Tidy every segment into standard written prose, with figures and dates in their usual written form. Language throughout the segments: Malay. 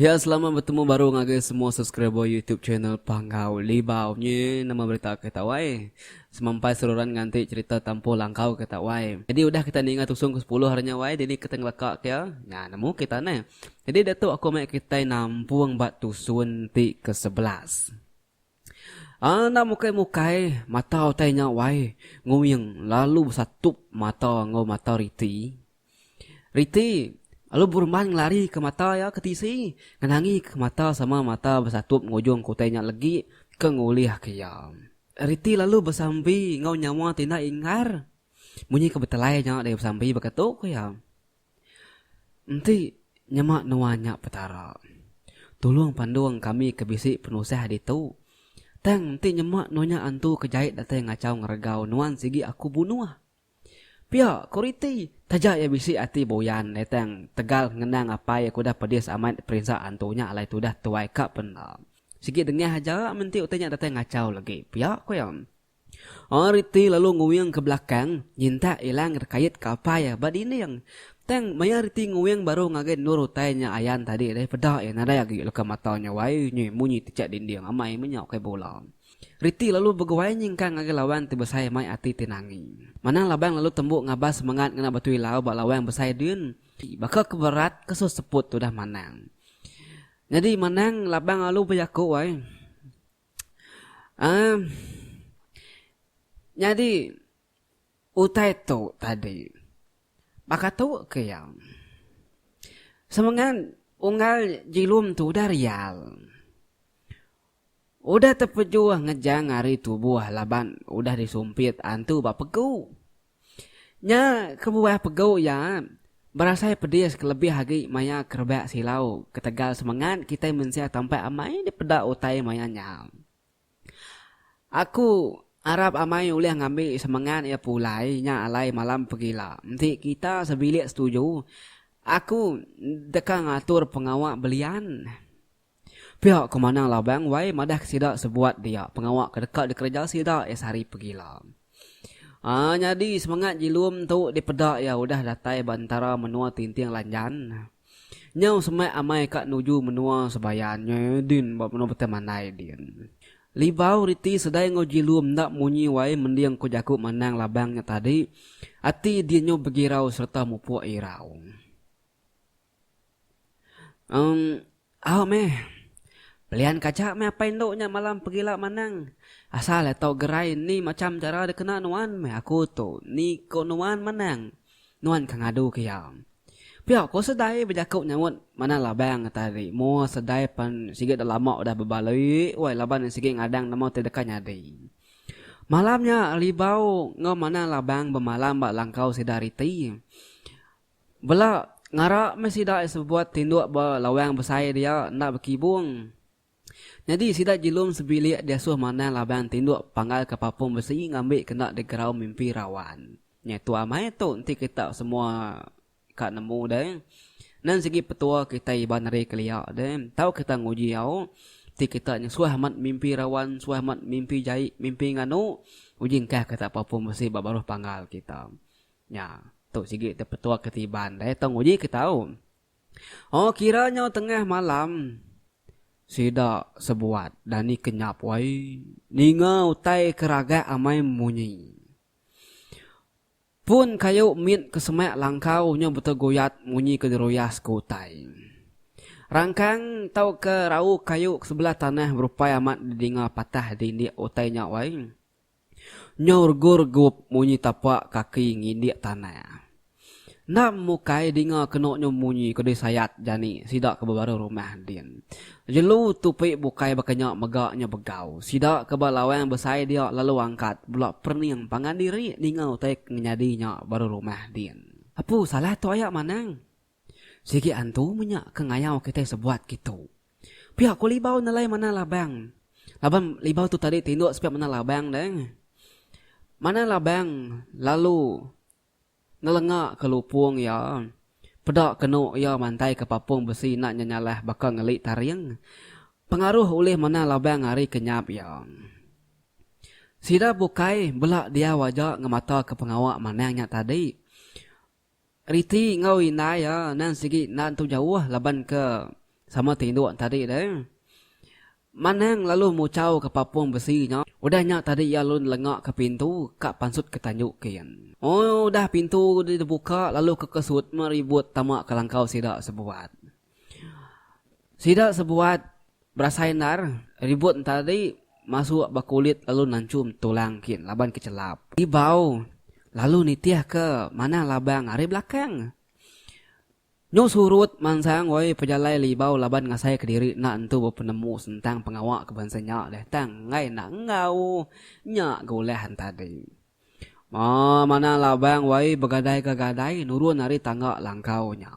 Ya, selamat bertemu baru ngagai semua subscriber YouTube channel Panggau Libau nye nama berita kita wai. Semampai seluruhan nganti cerita tampul langkau kita wai. Jadi udah kita ningat tusung ke 10 harinya wai, jadi kita ngelakak ya. Nah, nemu kita nih. Jadi datuk aku mek kita nampung bat tusun ti ke 11. Anak mukai-mukai mata otainya wai. Nguyeng lalu satup mata ngau mata riti. Riti lalu burman ngelari ke mata ya ke tisi. Ngenangi ke mata sama mata bersatup ngujung kotanya lagi ke ngulih ke ya. Riti lalu bersambi ngau nyawa tina ingar. Bunyi kebetelai nya dari bersambi berkatuk ke ya. Nanti nyamak nuanya petara. Tolong panduang kami ke bisik penusah ditu. Tang nanti nyamak nuanya antu kejahit datang ngacau ngeregau nuan sigi aku bunuh. Pia koriti tajak ya bisi ati boyan netang tegal ngenang apa ya kuda pedis amat perinsa antunya alai tu dah tuai kak pena. Sikit dengah aja menti utanya datang ngacau lagi. Pia ko yang. Riti lalu nguyang ke belakang nyinta ilang terkait ke apa ya bad ini yang tang maya Riti nguyang baru ngagen nur utainya ayan tadi deh pedak ya nada lagi ke matanya wai nyi munyi tecak dinding amai menyau ke bola. Riti lalu begawai nyingkang ngage lawan tiba saya mai ati tinangi. Manang labang lalu tembuk ngabas semangat ngena batui lau bak lawang besai din. Bakal keberat kesus seput tu dah manang. Jadi manang labang lalu berjaku wai. Jadi utai tu tadi. Baka tu ke yang. Semangat unggal jilum tu dah rial. Udah terpejuah ngejang hari tubuh laban udah disumpit antu bak pegu. Nya kebuah pegu ya berasa pedis kelebih hagi maya kerbak silau ketegal semangat kita mensia tampai amai di pedak utai mayanya. Aku Arab amai ulih ngambil semangat ya pulai nya alai malam pegila. Nanti kita sebilik setuju. Aku dekat ngatur pengawak belian. Pihak kemana labang wai madah sidak sebuat dia pengawak kedekat di kerja sidak hari pegila. Jadi semangat jilum tu di pedak ya udah datai bantara menua tinting lanjan. Nyau semai amai kak nuju menua sebayannya din buat menua betemanai din. Libau Riti sedai ngojilum nak munyi wai mendiang ko jakuk menang labangnya tadi. Ati dia nyo begirau serta mupu irau. Meh. Pelian kaca me apa induknya malam pegila manang. Asal tau gerai ni macam cara dia kena nuan me aku tu. Ni ko nuan manang. Nuan kang adu kaya. Pihak ko sedai berjakuk nyawut mana labang tadi. Mo sedai pan sigit dah lama dah berbaloi. Wai laban sigit ngadang nama terdekat nyadi. Malamnya libau ngau mana labang bermalam bak langkau sidariti. Bela ngarak me sidak sebuat tinduk lawang besai dia nak berkibung. Jadi sidak jilum sebilik dia suh mana labang tinduk panggal ke papung besi ngambil kena di gerau mimpi rawan. Nya tu amai tu nanti kita semua kat nemu dah. Nan segi petua kita iban hari kelia dah. Tahu kita nguji au. Ti kita nya suh amat mimpi rawan, suh amat mimpi jai, mimpi nganu. Ujing kah kata papung besi baru panggal kita. Nya tu segi te petua ketiban dah. Tong uji kita tahu. Kiranya tengah malam sidak sebuat dan ni kenyap wai ninga utai keraga amai munyi pun kayu mit kesemak langkau nya betul goyat munyi ke deroyas ke utai rangkang tau ke rau kayu ke sebelah tanah berupaya amat didinga patah di indik utai nya wai nyor gur-gup munyi tapak kaki ngindik tanah. Nak mukai dinga kenoknya munyi kedai sayat jani sidak ke baru rumah din. Jelu tupi bukai bakanya megaknya begau. Sidak ke balawang besai dia lalu angkat bulak perniang pangan diri dingau tek nyadinya baru rumah din. Apu salah tu ayak manang. Sigi antu menyak ke ngayau kita sebuat gitu. Pihak ku libau nalai mana labang. Labang libau tu tadi tinduk sepiak mana labang deng. Mana labang lalu ngelengak ke lupung ya. Pedak kenuk ya mantai ke papung besi nak nyanyalah bakal ngelik taring. Pengaruh oleh mana labang hari kenyap ya. Sida bukai belak dia wajak ngemata ke pengawak manangnya tadi. Riti ngau ina ya nan sigi nan tu jauh laban ke sama tinduk tadi deh. Manang lalu mucau ke papung besinya. Udahnya tadi ia lalu lengak ke pintu, kak pansut ketanyuk kian. Oh, udah pintu dibuka lalu kekesut meribut tamak kelangkau sidak sebuat. Sidak sebuat berasainar, ribut tadi masuk bakulit lalu nancum tulang kian, laban kecelap. Ibau, lalu nitiah ke mana labang hari belakang. Nyo surut mansang woi pejalai libau laban ngasai ke diri nak entu penemu sentang pengawak kebansanya deh tang ngai nak ngau nyak golehan tadi. Mana labang woi begadai ke gadai nurun hari tangga langkau nya.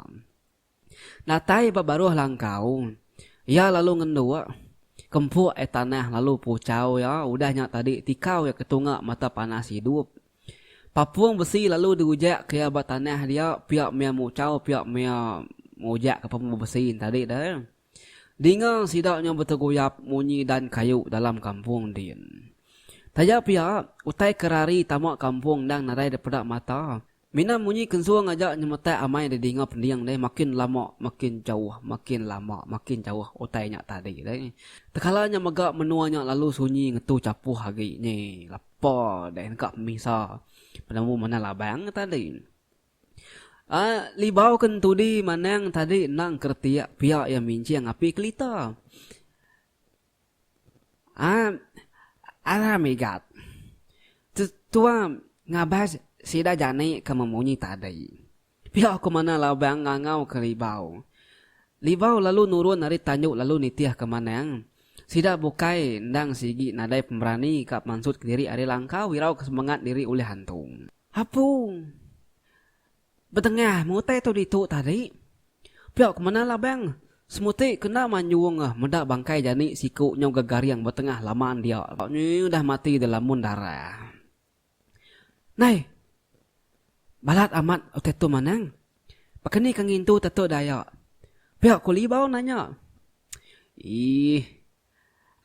Natai babaruh langkau. Ya lalu ngendua kempuk tanah lalu pucau ya udahnya tadi tikau ya ketunga mata panas hidup. Papuang besi lalu diujak ke abat tanah dia pihak mea mucau pihak mea mujak ke papuang besi tadi dah. Dengar sidaknya berteguyap munyi dan kayu dalam kampung din. Tajak pihak utai kerari tamak kampung dan narai daripada mata. Mina munyi kensuang ngajak nyemetai amai di dengar pendiang deh makin lama makin jauh makin lama makin jauh utainya tadi deh. Tekalanya megak menuanya lalu sunyi ngetu capuh hagi ni lapar deh engkak misa. Penemu mana labang tadi. Libau kan tudi manang tadi nang kertiak pihak yang minci yang api kelita. Megat. Tua ngabas sida jani ke memunyi tadi. Pihak ke mana labang ngangau ke libau. Libau lalu nurun dari tanjuk lalu nitiah ke manang. Sida bukai ndang sigi nadai pemberani kap mansut ke diri ari langkau wirau kesemangat diri oleh hantung. Apung. Betengah mutai tu ditu tadi. Piak kemana lah bang? Semuti kena manyuang mendak bangkai jani siku nyau gegari yang betengah lamaan dia. Ini udah mati dalam darah. Nai. Balat amat otetu manang. Pakeni kang intu tetu daya. Piak kulibau nanya.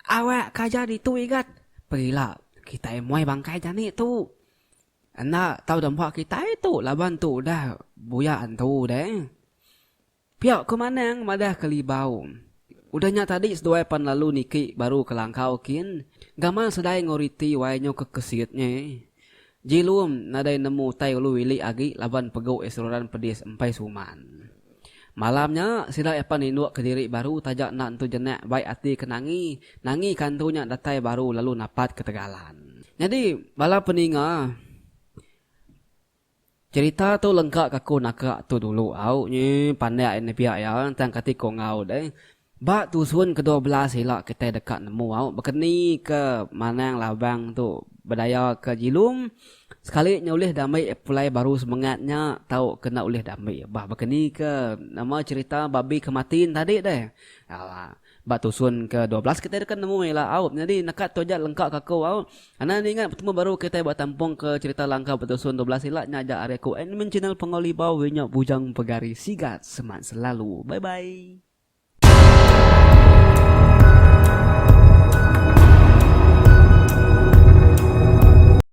Awak kaja di tu igat. Pergilah kita emuai bangkai jani tu. Anda tahu dampak kita itu laban tu dah buyaan tu deh. Pihak ke mana yang madah kelibau. Udahnya tadi seduai pan lalu niki baru kelangkau kin. Gamal sedai ngoriti wainyo kekesitnya. Jilum nadai nemu tai ulu wili agi laban pegau esroran pedis empai suman. Malamnya sila epan induk ke diri baru tajak nak tu jenak baik hati kenangi. Nangi kantunya datai baru lalu napat ketegalan. Jadi bala peninga. Cerita tu lengkap kaku nakak tu dulu. Ni pandai ini pihak ya. Tang kati ko ngau deh. Bak tusun ke-12 sila kita dekat nemu. Bekeni ke manang labang tu. Berdaya ke Jilum. Sekali nyulih damai apply baru semangatnya tahu kena ulih damai. Bah begini ke nama cerita babi kematin tadi deh. Bah tusun ke-12 kita dekat nemu lah out. Jadi nakat tu aja lengkap kakau out. Ana ingat bertemu baru kita buat tampung ke cerita langkah bertusun 12 silat nyajak areku. Admin channel Pengolibau winyak bujang pegari sigat semat selalu. Bye bye.